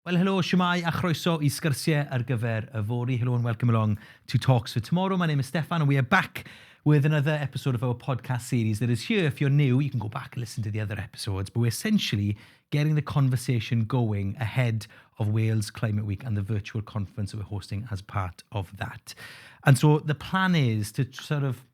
Well, hello, shwmai a chroeso I Sgyrsiau ar gyfer Yfory. Hello and welcome along to Talks for Tomorrow. My name is Steffan and we are back with another episode of our podcast series that is here. If you're new, you can go back and listen to the other episodes, but we're essentially getting the conversation going ahead of Wales Climate Week and the virtual conference that we're hosting as part of that. And so the plan is to sort of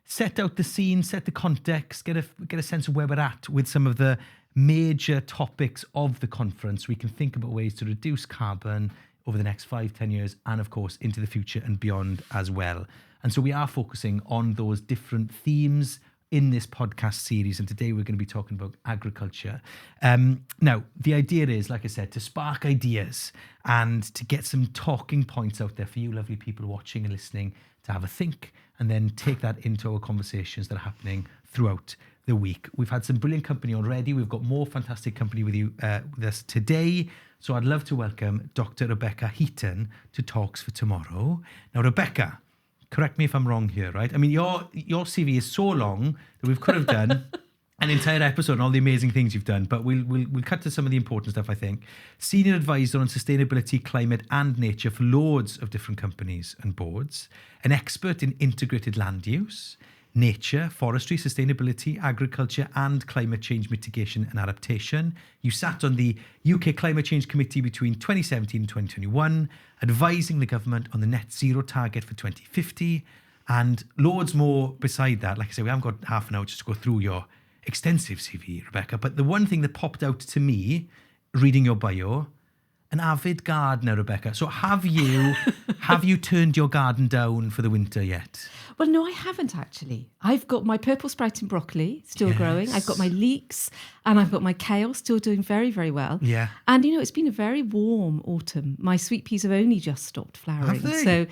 set out the scene, set the context, get a sense of where we're at with some of the major topics of the conference. We can think about ways to reduce carbon over the next 5-10 years and, of course, into the future and beyond as well. And so we are focusing on those different themes in this podcast series. And today we're going to be talking about agriculture. Now, the idea is, like I said, to spark ideas and to get some talking points out there for you lovely people watching and listening to have a think and then take that into our conversations that are happening throughout the week. We've had some brilliant company already. We've got more fantastic company with us today. So I'd love to welcome Dr Rebecca Heaton to Talks for Tomorrow. Now, Rebecca, correct me if I'm wrong here, right? I mean, your CV is so long that we could have done an entire episode on all the amazing things you've done, but we'll cut to some of the important stuff, I think. Senior advisor on sustainability, climate and nature for loads of different companies and boards. An expert in integrated land use, nature, forestry, sustainability, agriculture and climate change mitigation and adaptation. You sat on the UK Climate Change Committee between 2017 and 2021, advising the government on the net zero target for 2050 and loads more beside that. Like I said, we haven't got half an hour just to go through your extensive CV, Rebecca, but the one thing that popped out to me reading your bio, an avid gardener, Rebecca. So have you turned your garden down for the winter yet? Well, no, I haven't actually. I've got my purple sprouting broccoli still growing. I've got my leeks and I've got my kale still doing very, very well. Yeah. And, it's been a very warm autumn. My sweet peas have only just stopped flowering. Have they? So,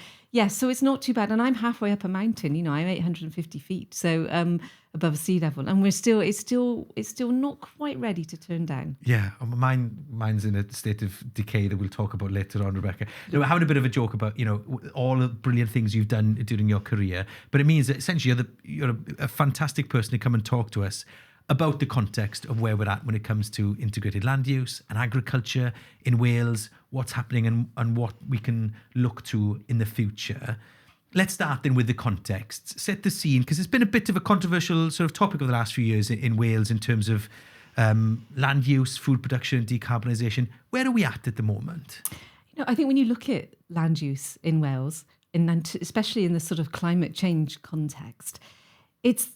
so it's not too bad. And I'm halfway up a mountain, I'm 850 feet. So above sea level. And it's still not quite ready to turn down. Yeah, mine's in a state of decay that we'll talk about later on, Rebecca. We're having a bit of a joke about, all the brilliant things you've done during your career, but it means that essentially you're a fantastic person to come and talk to us about the context of where we're at when it comes to integrated land use and agriculture in Wales, what's happening and what we can look to in the future. Let's start then with the context, set the scene, because it's been a bit of a controversial sort of topic of the last few years in Wales in terms of land use, food production and decarbonisation. Where are we at the moment? I think when you look at land use in Wales, especially in the sort of climate change context, it's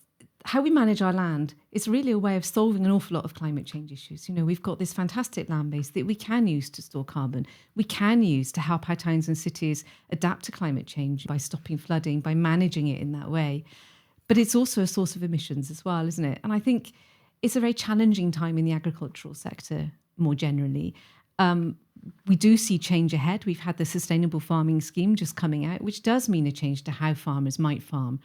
how we manage our land. It's really a way of solving an awful lot of climate change issues. We've got this fantastic land base that we can use to store carbon. We can use to help our towns and cities adapt to climate change by stopping flooding, by managing it in that way. But it's also a source of emissions as well, isn't it? And I think it's a very challenging time in the agricultural sector more generally. We do see change ahead. We've had the Sustainable Farming Scheme just coming out, which does mean a change to how farmers might farm.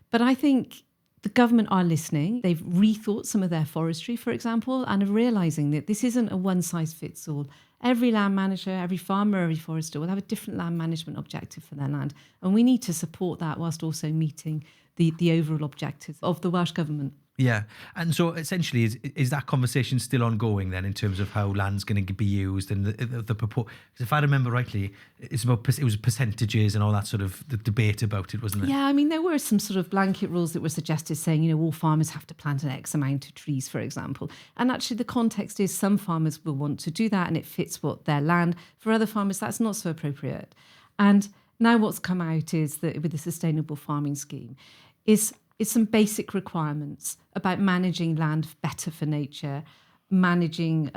But I think the government are listening. They've rethought some of their forestry, for example, and are realising that this isn't a one-size-fits-all. Every land manager, every farmer, every forester will have a different land management objective for their land. And we need to support that whilst also meeting the overall objectives of the Welsh Government. Yeah. And so essentially, is that conversation still ongoing then in terms of how land's going to be used and the proposal? If I remember rightly, it was percentages and all that sort of the debate about it, wasn't it? Yeah, I mean, there were some sort of blanket rules that were suggested saying, all farmers have to plant an X amount of trees, for example. And actually the context is some farmers will want to do that and it fits what their land. For other farmers, that's not so appropriate. And now what's come out is that with the Sustainable Farming Scheme is some basic requirements about managing land better for nature, managing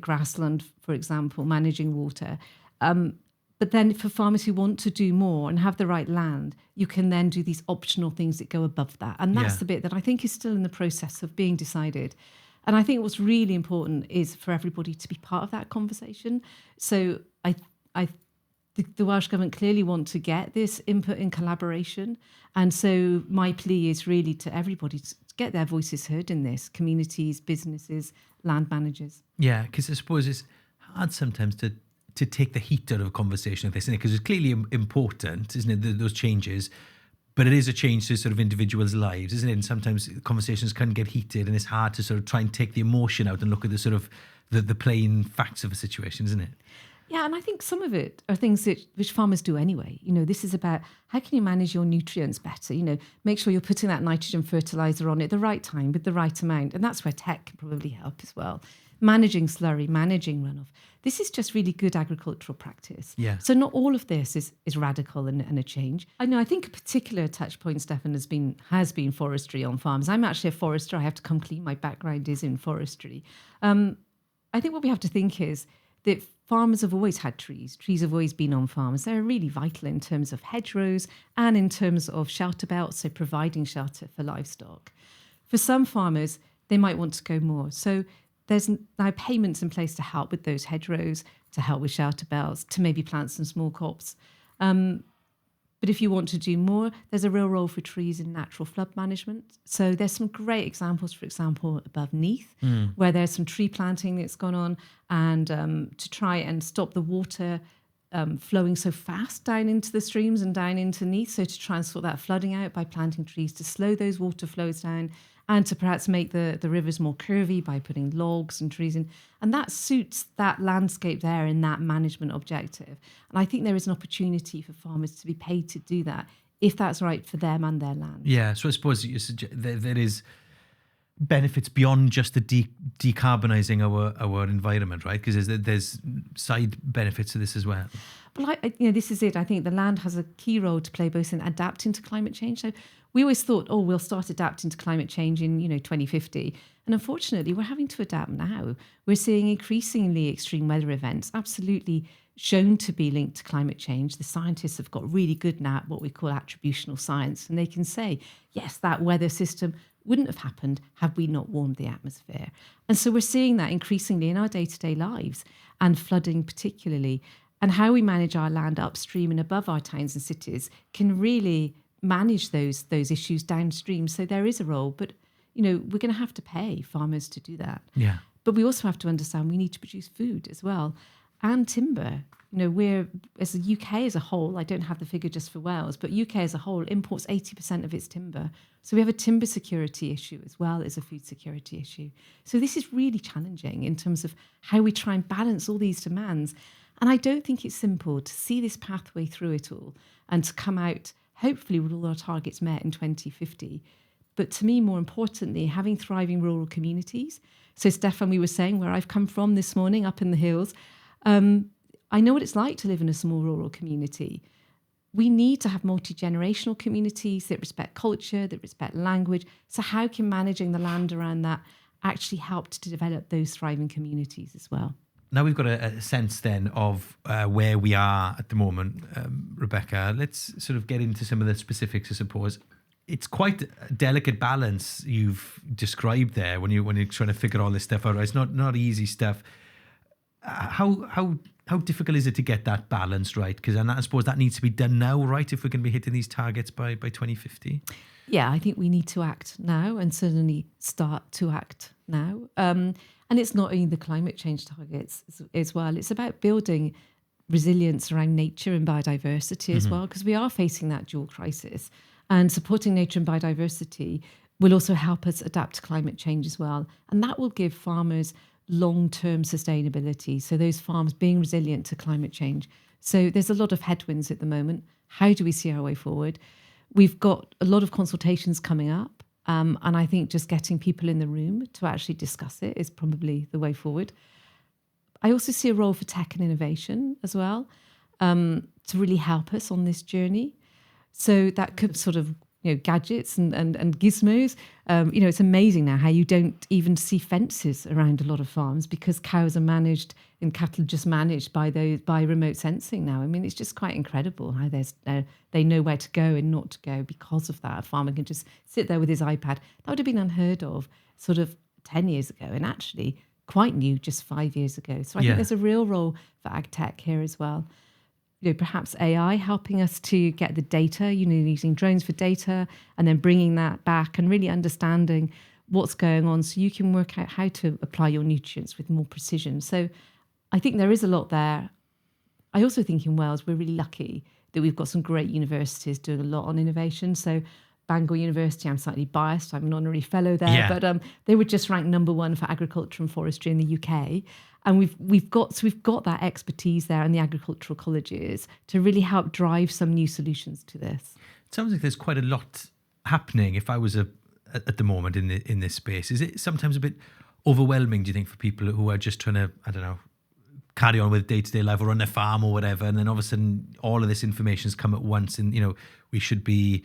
grassland, for example, managing water. But then for farmers who want to do more and have the right land, you can then do these optional things that go above that. And that's the bit that I think is still in the process of being decided. And I think what's really important is for everybody to be part of that conversation. So the Welsh Government clearly want to get this input in collaboration. And so my plea is really to everybody to get their voices heard in this, communities, businesses, land managers. Yeah, because I suppose it's hard sometimes to take the heat out of a conversation like this, isn't it? Because it's clearly important, isn't it, those changes, but it is a change to sort of individuals' lives, isn't it? And sometimes conversations can get heated and it's hard to sort of try and take the emotion out and look at the sort of the plain facts of a situation, isn't it? Yeah, and I think some of it are things which farmers do anyway. This is about how can you manage your nutrients better? Make sure you're putting that nitrogen fertilizer on at the right time with the right amount. And that's where tech can probably help as well. Managing slurry, managing runoff. This is just really good agricultural practice. Yeah. So not all of this is radical and a change. I think a particular touch point, Steffan, has been forestry on farms. I'm actually a forester. I have to come clean. My background is in forestry. I think what we have to think is that farmers have always had trees. Trees have always been on farms. They're really vital in terms of hedgerows and in terms of shelter belts, so providing shelter for livestock. For some farmers, they might want to go more. So there's now payments in place to help with those hedgerows, to help with shelter belts, to maybe plant some small crops. But if you want to do more, there's a real role for trees in natural flood management. So there's some great examples, for example, above Neath, where there's some tree planting that's gone on and to try and stop the water flowing so fast down into the streams and down into Neath. So to try and sort that flooding out by planting trees to slow those water flows down and to perhaps make the rivers more curvy by putting logs and trees in. And that suits that landscape there in that management objective. And I think there is an opportunity for farmers to be paid to do that if that's right for them and their land. Yeah, so I suppose there is benefits beyond just the decarbonising our environment, right? Because there's side benefits to this as well. Well, this is it. I think the land has a key role to play both in adapting to climate change. So we always thought, we'll start adapting to climate change in 2050. And unfortunately, we're having to adapt now. We're seeing increasingly extreme weather events, absolutely shown to be linked to climate change. The scientists have got really good now at what we call attributional science. And they can say, yes, that weather system wouldn't have happened had we not warmed the atmosphere. And so we're seeing that increasingly in our day-to-day lives, and flooding particularly. And how we manage our land upstream and above our towns and cities can really manage those issues downstream. So there is a role, but we're going to have to pay farmers to do that. Yeah. But we also have to understand we need to produce food as well, and timber. We're, as the UK as a whole, I don't have the figure just for Wales, but UK as a whole imports 80% of its timber. So we have a timber security issue as well as a food security issue. So this is really challenging in terms of how we try and balance all these demands. And I don't think it's simple to see this pathway through it all and to come out, hopefully, with all our targets met in 2050. But to me, more importantly, having thriving rural communities. So, Steffan, we were saying where I've come from this morning up in the hills, I know what it's like to live in a small rural community. We need to have multi-generational communities that respect culture, that respect language. So how can managing the land around that actually help to develop those thriving communities as well? Now we've got a sense then of where we are at the moment, Rebecca. Let's sort of get into some of the specifics, I suppose. It's quite a delicate balance you've described there when you're trying to figure all this stuff out. It's not easy stuff. How difficult is it to get that balance right? Because I suppose that needs to be done now, right? If we're going to be hitting these targets by 2050. Yeah, I think we need to act now and certainly start to act now. And it's not only the climate change targets as well. It's about building resilience around nature and biodiversity as well, because we are facing that dual crisis. And supporting nature and biodiversity will also help us adapt to climate change as well. And that will give farmers long-term sustainability. So those farms being resilient to climate change. So there's a lot of headwinds at the moment. How do we see our way forward? We've got a lot of consultations coming up. And I think just getting people in the room to actually discuss it is probably the way forward. I also see a role for tech and innovation as well, to really help us on this journey. So that could sort of, gadgets and gizmos. It's amazing now how you don't even see fences around a lot of farms because cows are managed and cattle just managed by remote sensing now. I mean, it's just quite incredible how they know where to go and not to go because of that. A farmer can just sit there with his iPad. That would have been unheard of sort of 10 years ago and actually quite new just 5 years ago. So I think there's a real role for ag tech here as well. Perhaps AI helping us to get the data, using drones for data and then bringing that back and really understanding what's going on so you can work out how to apply your nutrients with more precision. So I think there is a lot there. I also think in Wales, we're really lucky that we've got some great universities doing a lot on innovation. So Bangor University. I'm slightly biased. I'm an honorary fellow there, but they were just ranked #1 for agriculture and forestry in the UK. And we've got that expertise there in the agricultural colleges to really help drive some new solutions to this. It sounds like there's quite a lot happening. If I was at the moment in this space, is it sometimes a bit overwhelming, do you think, for people who are just trying to, I don't know, carry on with day-to-day life or run their farm or whatever, and then all of a sudden all of this information has come at once, and we should be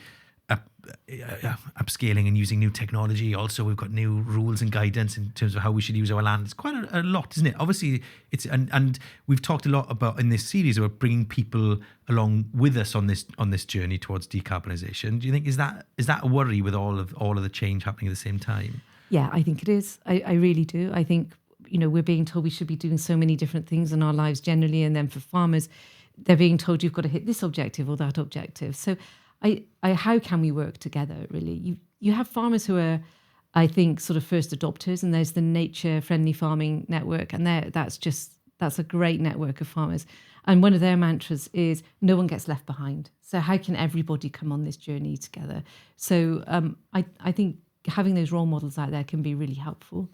upscaling and using new technology. Also, we've got new rules and guidance in terms of how we should use our land. It's quite a lot, isn't it? Obviously, it's and we've talked a lot about in this series about bringing people along with us on this journey towards decarbonisation. Do you think is that a worry with all of the change happening at the same time? Yeah, I think it is. I really do. I think we're being told we should be doing so many different things in our lives generally, and then for farmers, they're being told you've got to hit this objective or that objective. So how can we work together, really? You have farmers who are, I think, sort of first adopters, and there's the Nature Friendly Farming Network, and that's a great network of farmers. And one of their mantras is no one gets left behind. So how can everybody come on this journey together? So I think having those role models out there can be really helpful.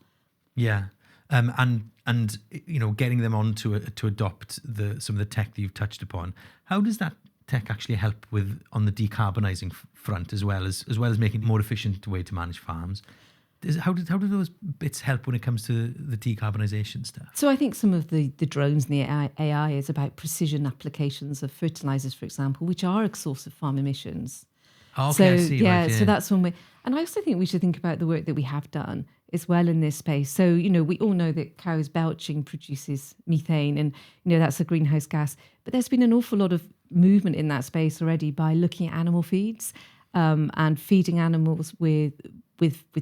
Yeah. And getting them on to adopt some of the tech that you've touched upon. How does that tech actually help on the decarbonising front as well as making it a more efficient way to manage farms? How do those bits help when it comes to the decarbonisation stuff? So I think some of the drones and the AI is about precision applications of fertilisers, for example, which are a source of farm emissions. Oh, okay, so, I see. Yeah, so that's one way. And I also think we should think about the work that we have done as well in this space. So, we all know that cows belching produces methane, and, that's a greenhouse gas. But there's been an awful lot of movement in that space already by looking at animal feeds and feeding animals with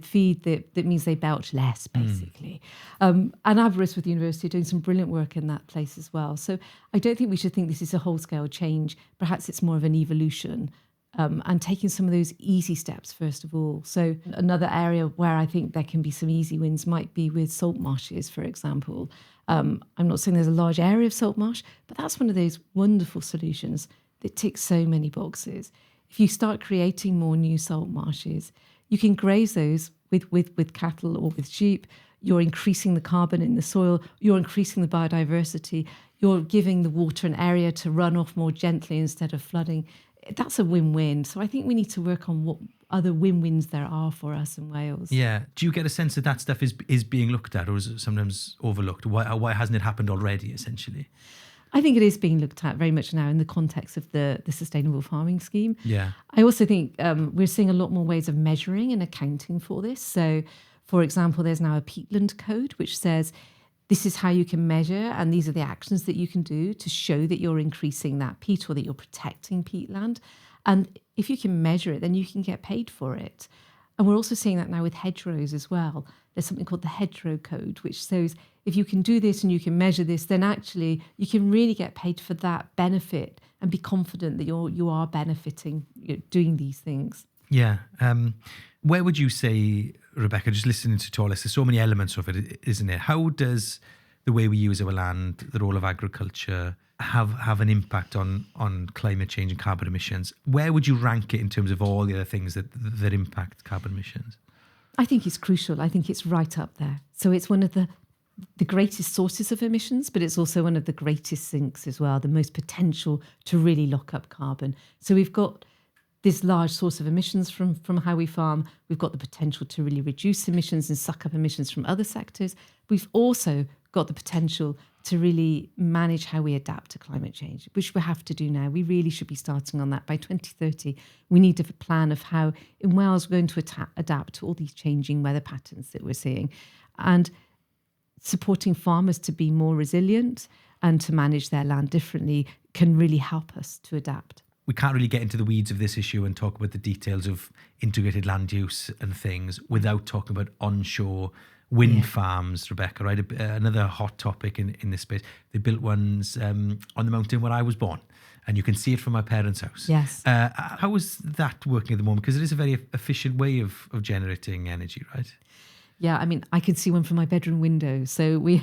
feed that means they belch less, basically. And Avarice with the university are doing some brilliant work in that place as well. So I don't think we should think this is a whole-scale change. Perhaps it's more of an evolution. And taking some of those easy steps first of all. So another area where I think there can be some easy wins might be with salt marshes, for example. I'm not saying there's a large area of salt marsh, but that's one of those wonderful solutions that ticks so many boxes. If you start creating more new salt marshes, you can graze those with cattle or with sheep. You're increasing the carbon in the soil. You're increasing the biodiversity. You're giving the water an area to run off more gently instead of flooding. That's a win-win. So I think we need to work on what other win-wins there are for us in Wales. Yeah. Do you get a sense that stuff is being looked at, or is it sometimes overlooked? Why hasn't it happened already, essentially? I think it is being looked at very much now in the context of the sustainable farming scheme. Yeah. I also think we're seeing a lot more ways of measuring and accounting for this. So, for example, there's now a peatland code which says this is how you can measure, and these are the actions that you can do to show that you're increasing that peat or that you're protecting peatland. And if you can measure it, then you can get paid for it. And we're also seeing that now with hedgerows as well. There's something called the hedgerow code, which says if you can do this and you can measure this, then actually you can really get paid for that benefit and be confident that you are benefiting doing these things. Yeah. Where would you say, Rebecca, just listening to all this, there's so many elements of it, isn't it? How does the way we use our land, the role of agriculture, have an impact on climate change and carbon emissions? Where would you rank it in terms of all the other things that impact carbon emissions? I think it's crucial. I think it's right up there. So it's one of the greatest sources of emissions, but it's also one of the greatest sinks as well, the most potential to really lock up carbon. So we've got this large source of emissions from how we farm. We've got the potential to really reduce emissions and suck up emissions from other sectors. We've also got the potential to really manage how we adapt to climate change, which we have to do now. We really should be starting on that. By 2030, we need a plan of how in Wales we're going to adapt to all these changing weather patterns that we're seeing. And supporting farmers to be more resilient and to manage their land differently can really help us to adapt. We can't really get into the weeds of this issue and talk about the details of integrated land use and things without talking about onshore wind farms, Rebecca, right? Another hot topic in this space. They built ones on the mountain where I was born, and you can see it from my parents' house. Yes. How is that working at the moment? Because it is a very efficient way of generating energy, right? Yeah, I mean, I can see one from my bedroom window. So we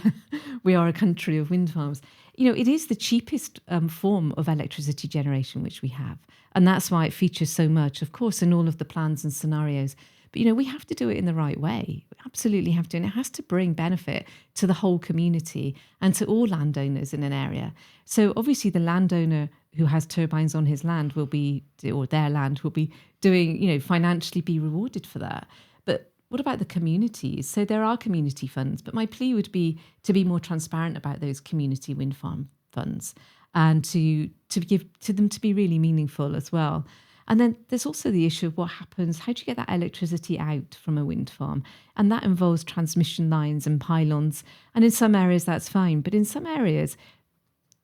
are a country of wind farms. it is the cheapest form of electricity generation which we have. And that's why it features so much, of course, in all of the plans and scenarios. But, we have to do it in the right way. We absolutely have to. And it has to bring benefit to the whole community and to all landowners in an area. So obviously the landowner who has turbines on his land their land will be doing, financially be rewarded for that. But what about the communities? So there are community funds, but my plea would be to be more transparent about those community wind farm funds and to give to them to be really meaningful as well. And then there's also the issue of what happens, how do you get that electricity out from a wind farm? And that involves transmission lines and pylons. And in some areas that's fine, but in some areas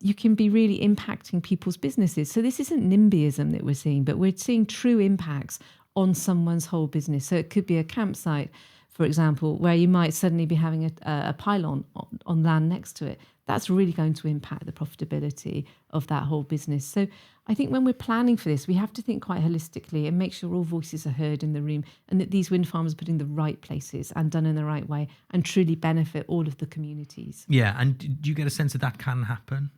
you can be really impacting people's businesses. So this isn't NIMBYism that we're seeing, but we're seeing true impacts on someone's whole business. So it could be a campsite, for example, where you might suddenly be having a pylon on land next to it. That's really going to impact the profitability of that whole business. So I think when we're planning for this, we have to think quite holistically and make sure all voices are heard in the room and that these wind farms are put in the right places and done in the right way and truly benefit all of the communities. Yeah, and do you get a sense that can happen?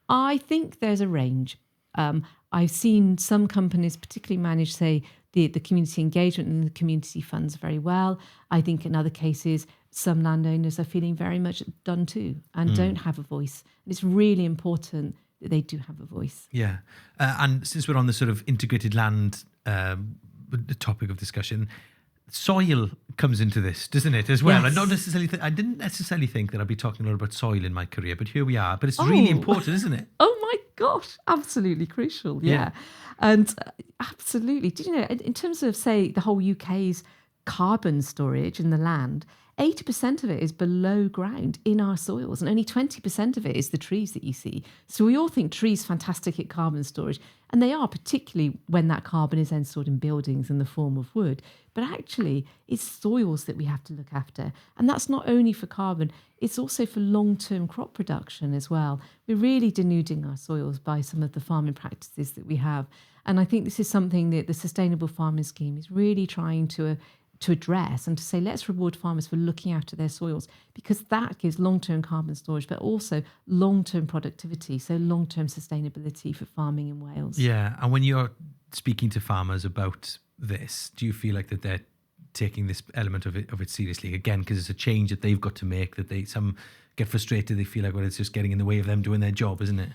I think there's a range. I've seen some companies particularly manage, say, the community engagement and the community funds very well. I think in other cases, some landowners are feeling very much done too and don't have a voice. And it's really important that they do have a voice. Yeah. And since we're on the sort of integrated land the topic of discussion, soil comes into this, doesn't it, as well? Yes. And not necessarily I didn't necessarily think that I'd be talking a lot about soil in my career, but here we are. But it's really important, isn't it? Oh my gosh, absolutely crucial. Yeah. And absolutely. Did you know, in terms of, say, the whole UK's carbon storage in the land, 80% of it is below ground in our soils, and only 20% of it is the trees that you see. So we all think trees fantastic at carbon storage, and they are, particularly when that carbon is then stored in buildings in the form of wood. But actually, it's soils that we have to look after. And that's not only for carbon, it's also for long-term crop production as well. We're really denuding our soils by some of the farming practices that we have. And I think this is something that the Sustainable Farming Scheme is really trying to address and to say, let's reward farmers for looking after their soils, because that gives long-term carbon storage, but also long-term productivity, so long-term sustainability for farming in Wales. Yeah, and when you're speaking to farmers about this, do you feel like that they're taking this element of it seriously? Again, because it's a change that they've got to make, that some get frustrated, they feel like, well, it's just getting in the way of them doing their job, isn't it?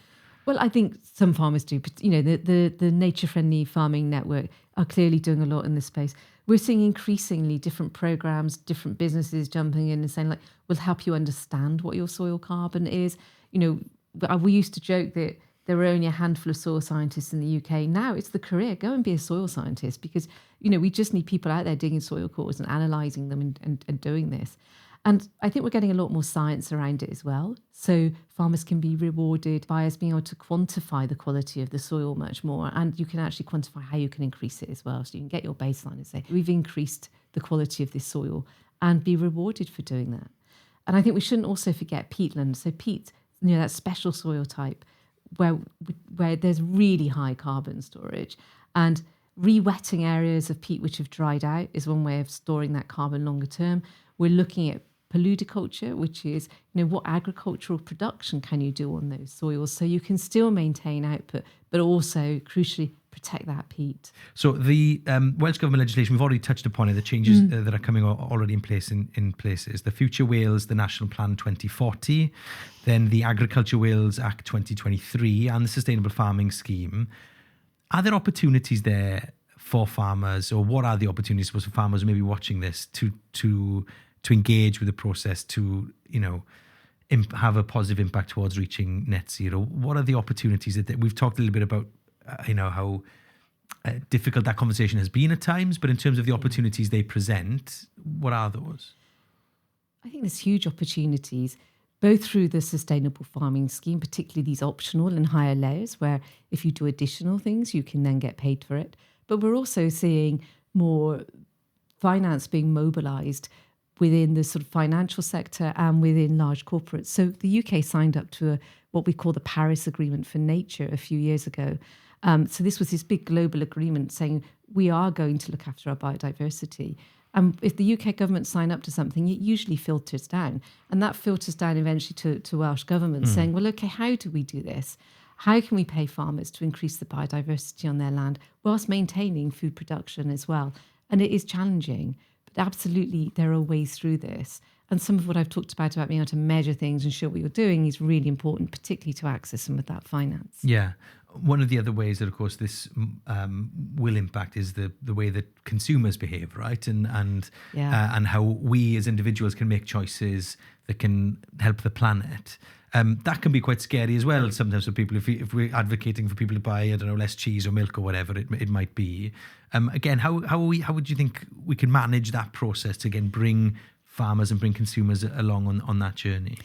Well, I think some farmers do, but the nature-friendly farming network are clearly doing a lot in this space. We're seeing increasingly different programs, different businesses jumping in and saying, like, we'll help you understand what your soil carbon is. We used to joke that there were only a handful of soil scientists in the UK. Now it's the career. Go and be a soil scientist, because, we just need people out there digging soil cores and analysing them and doing this. And I think we're getting a lot more science around it as well. So farmers can be rewarded by us being able to quantify the quality of the soil much more. And you can actually quantify how you can increase it as well. So you can get your baseline and say, we've increased the quality of this soil, and be rewarded for doing that. And I think we shouldn't also forget peatland. So peat, that special soil type where there's really high carbon storage. And re-wetting areas of peat which have dried out is one way of storing that carbon longer term. We're looking at paludiculture, which is, what agricultural production can you do on those soils so you can still maintain output, but also, crucially, protect that peat. So the Welsh Government legislation, we've already touched upon it, the changes that are coming already in place in places. The Future Wales, the National Plan 2040, then the Agriculture Wales Act 2023 and the Sustainable Farming Scheme. Are there opportunities there for farmers, or what are the opportunities for farmers who may be watching this to engage with the process, to have a positive impact towards reaching net zero? What are the opportunities that we've talked a little bit about? How difficult that conversation has been at times, but in terms of the opportunities they present, what are those? I think there's huge opportunities, both through the Sustainable Farming Scheme, particularly these optional and higher layers, where if you do additional things, you can then get paid for it. But we're also seeing more finance being mobilised within the sort of financial sector and within large corporates. So the UK signed up to what we call the Paris Agreement for Nature a few years ago. So this was this big global agreement saying we are going to look after our biodiversity. And if the UK government sign up to something, it usually filters down. And that filters down eventually to Welsh government saying, well, okay, how do we do this? How can we pay farmers to increase the biodiversity on their land whilst maintaining food production as well? And it is challenging, but absolutely there are ways through this. And some of what I've talked about being able to measure things and show what you're doing is really important, particularly to access some of that finance. Yeah. One of the other ways that, of course, this will impact is the way that consumers behave, right? And how we as individuals can make choices that can help the planet. That can be quite scary as well sometimes for people if we're advocating for people to buy, I don't know, less cheese or milk or whatever it might be. Again, how would you think we can manage that process to again bring farmers and bring consumers along on that journey?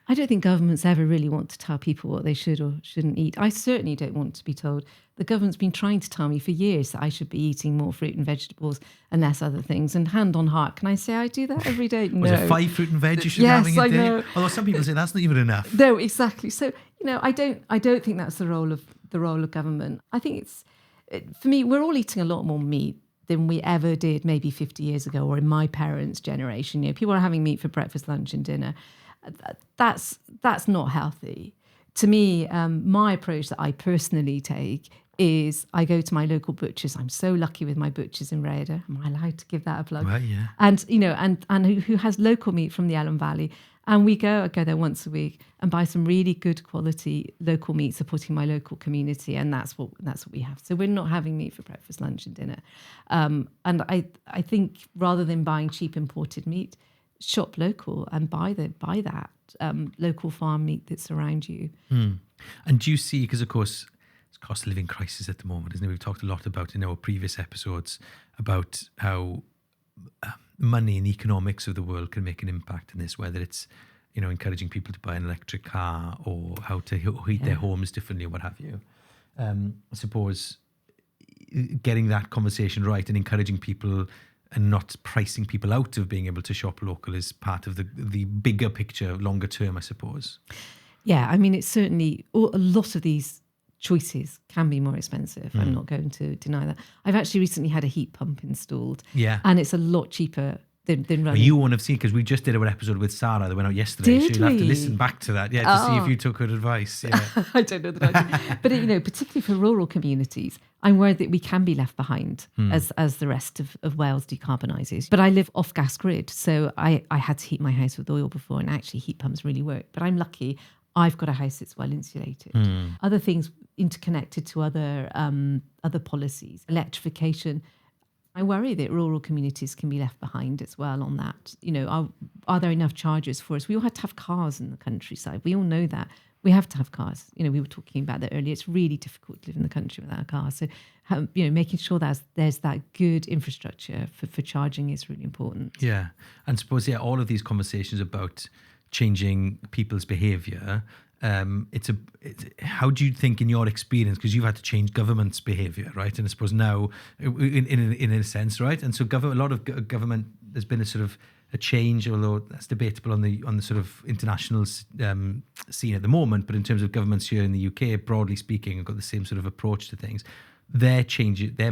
I don't think governments ever really want to tell people what they should or shouldn't eat. I certainly don't want to be told. The government's been trying to tell me for years that I should be eating more fruit and vegetables and less other things. And hand on heart, can I say I do that every day? No. Was it 5 fruit and veg you should be having a day? Know. Although some people say that's not even enough. No, exactly. So, I don't think that's the role of government. I think for me, we're all eating a lot more meat than we ever did maybe 50 years ago or in my parents' generation. People are having meat for breakfast, lunch and dinner. That's not healthy. To me, my approach that I personally take is I go to my local butchers. I'm so lucky with my butchers in wraidd. Am I allowed to give that a plug? Right, yeah. And who has local meat from the Elm Valley. And I go there once a week and buy some really good quality local meat, supporting my local community, and that's what we have. So we're not having meat for breakfast, lunch, and dinner. And I think rather than buying cheap imported meat, shop local and buy that local farm meat that's around you. And do you see, because of course it's cost of living crisis at the moment, isn't it? We've talked a lot about in our previous episodes about how money and economics of the world can make an impact in this, whether it's encouraging people to buy an electric car or how to heat their homes differently, what have you. I suppose getting that conversation right and encouraging people and not pricing people out of being able to shop local is part of the bigger picture, longer term, I suppose. Yeah, I mean, it's certainly a lot of these choices can be more expensive. I'm not going to deny that. I've actually recently had a heat pump installed. Yeah. And it's a lot cheaper than running. Well, you won't have seen, because we just did our episode with Sarah that went out yesterday. So you'll have to listen back to that, to see if you took her advice. Yeah. I don't know that I did. But, particularly for rural communities, I'm worried that we can be left behind as the rest of Wales decarbonises. But I live off gas grid, so I had to heat my house with oil before, and actually heat pumps really work. But I'm lucky I've got a house that's well insulated. Other things interconnected to other policies, electrification. I worry that rural communities can be left behind as well on that. Are there enough chargers for us? We all have to have cars in the countryside. We all know that. We have to have cars. We were talking about that earlier. It's really difficult to live in the country without a car. So, making sure that there's that good infrastructure for charging is really important. Yeah. And suppose, all of these conversations about changing people's behaviour, how do you think in your experience, because you've had to change government's behaviour, right? And I suppose now, in a sense, right? And so a lot of government, there's been a sort of a change, although that's debatable on the sort of international scene at the moment. But in terms of governments here in the UK, broadly speaking, have got the same sort of approach to things. Their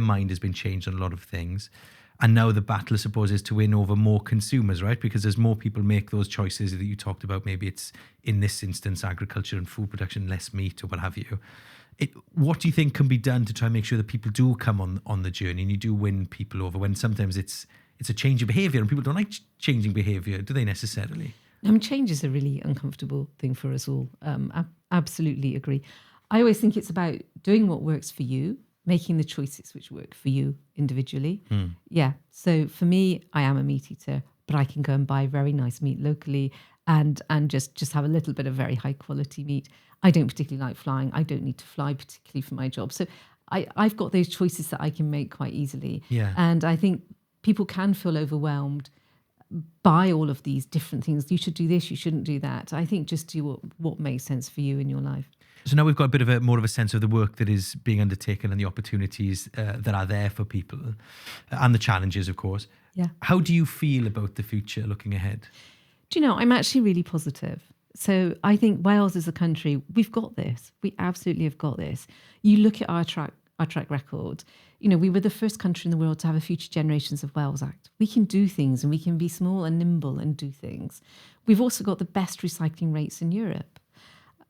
mind has been changed on a lot of things. And now the battle, I suppose, is to win over more consumers, right? Because as more people make those choices that you talked about, maybe it's, in this instance, agriculture and food production, less meat or what have you. What do you think can be done to try and make sure that people do come on the journey and you do win people over, when sometimes it's a change of behaviour and people don't like changing behaviour, do they necessarily? Change is a really uncomfortable thing for us all. I absolutely agree. I always think it's about doing what works for you, making the choices which work for you individually. Yeah. So for me, I am a meat eater, but I can go and buy very nice meat locally and just have a little bit of very high quality meat. I don't particularly like flying. I don't need to fly particularly for my job. So I've got those choices that I can make quite easily. Yeah. And I think people can feel overwhelmed by all of these different things. You should do this, you shouldn't do that. I think just do what makes sense for you in your life. So now we've got a bit of more of a sense of the work that is being undertaken and the opportunities that are there for people and the challenges, of course. Yeah. How do you feel about the future looking ahead? Do you know, I'm actually really positive. So I think Wales as a country, we've got this. We absolutely have got this. You look at our track our track record. You know, we were the first country in the world to have a Future Generations of Whales Act. We can do things, and we can be small and nimble and do things. We've also got the best recycling rates in Europe.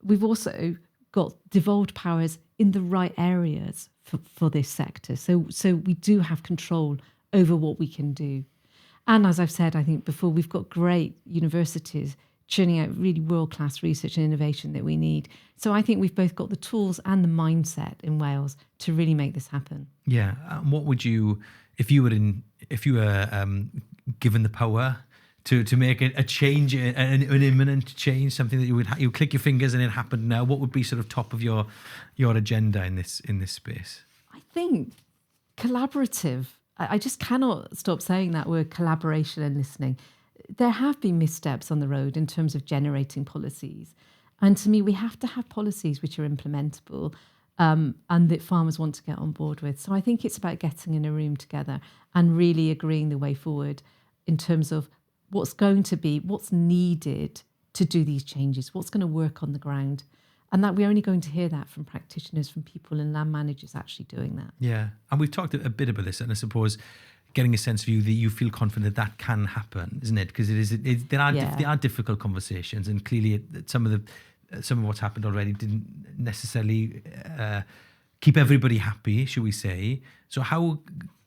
We've also got devolved powers in the right areas for this sector. So we do have control over what we can do. And as I've said, I think before, we've got great universities churning out really world-class research and innovation that we need. So I think we've both got the tools and the mindset in Wales to really make this happen. Yeah. What would you, if you were given the power to make a change, an imminent change, something that you click your fingers and it happened now, what would be sort of top of your agenda in this space? I think collaborative. I just cannot stop saying that word, collaboration and listening. There have been missteps on the road in terms of generating policies. And to me, we have to have policies which are implementable and that farmers want to get on board with. So I think it's about getting in a room together and really agreeing the way forward in terms of what's needed to do these changes, what's going to work on the ground. And that we're only going to hear that from practitioners, from people and land managers actually doing that. Yeah. And we've talked a bit about this, and I suppose getting a sense of you that you feel confident that can happen, isn't it? Because there are difficult conversations, and clearly some of what's happened already didn't necessarily keep everybody happy, shall we say. So how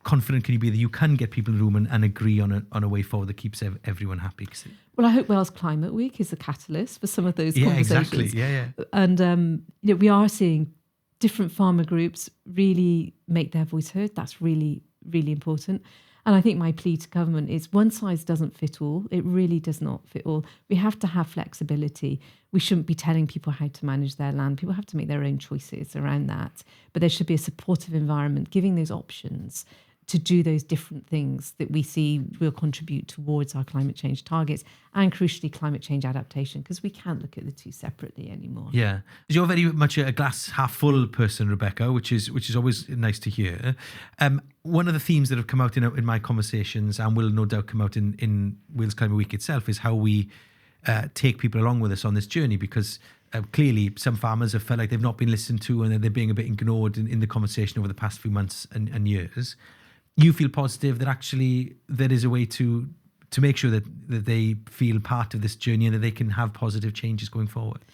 confident can you be that you can get people in the room and agree on a way forward that keeps everyone happy? Well, I hope Wales Climate Week is a catalyst for some of those conversations. Exactly. Yeah. And we are seeing different farmer groups really make their voice heard. That's really, really important. And I think my plea to government is one size doesn't fit all. It really does not fit all. We have to have flexibility. We shouldn't be telling people how to manage their land. People have to make their own choices around that. But there should be a supportive environment, giving those options to do those different things that we see will contribute towards our climate change targets and, crucially, climate change adaptation, because we can't look at the two separately anymore. Yeah. You're very much a glass half full person, Rebecca, which is always nice to hear. One of the themes that have come out in my conversations, and will no doubt come out in Wales Climate Week itself, is how we take people along with us on this journey, because clearly some farmers have felt like they've not been listened to and they're being a bit ignored in the conversation over the past few months and years. You feel positive that actually there is a way to make sure that they feel part of this journey and that they can have positive changes going forward?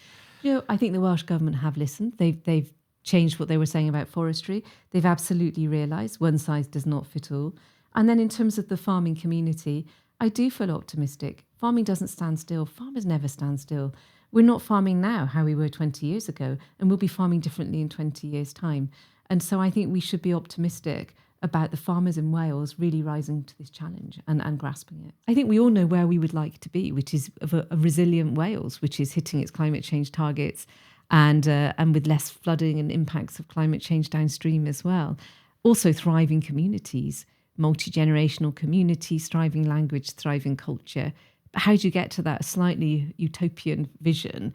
You know, I think the Welsh Government have listened. They've changed what they were saying about forestry. They've absolutely realised one size does not fit all. And then in terms of the farming community, I do feel optimistic. Farming doesn't stand still. Farmers never stand still. We're not farming now how we were 20 years ago, and we'll be farming differently in 20 years' time. And so I think we should be optimistic about the farmers in Wales really rising to this challenge and grasping it. I think we all know where we would like to be, which is of a resilient Wales, which is hitting its climate change targets and with less flooding and impacts of climate change downstream as well. Also thriving communities, multi-generational communities, thriving language, thriving culture. But how do you get to that slightly utopian vision?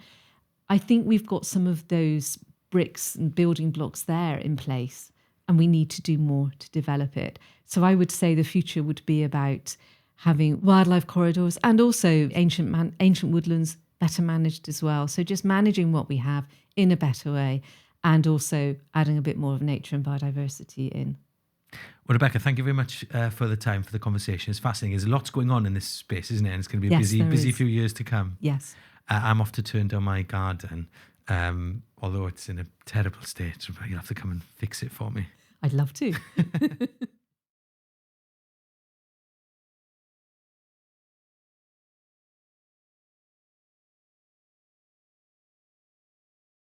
I think we've got some of those bricks and building blocks there in place, and we need to do more to develop it. So I would say the future would be about having wildlife corridors and also ancient woodlands better managed as well. So just managing what we have in a better way, and also adding a bit more of nature and biodiversity in. Well, Rebecca, thank you very much for the time, for the conversation. It's fascinating. There's lots going on in this space, isn't it? And it's going to be a busy few years to come. Yes. I'm off to turn down my garden, although it's in a terrible state. You'll have to come and fix it for me. I'd love to.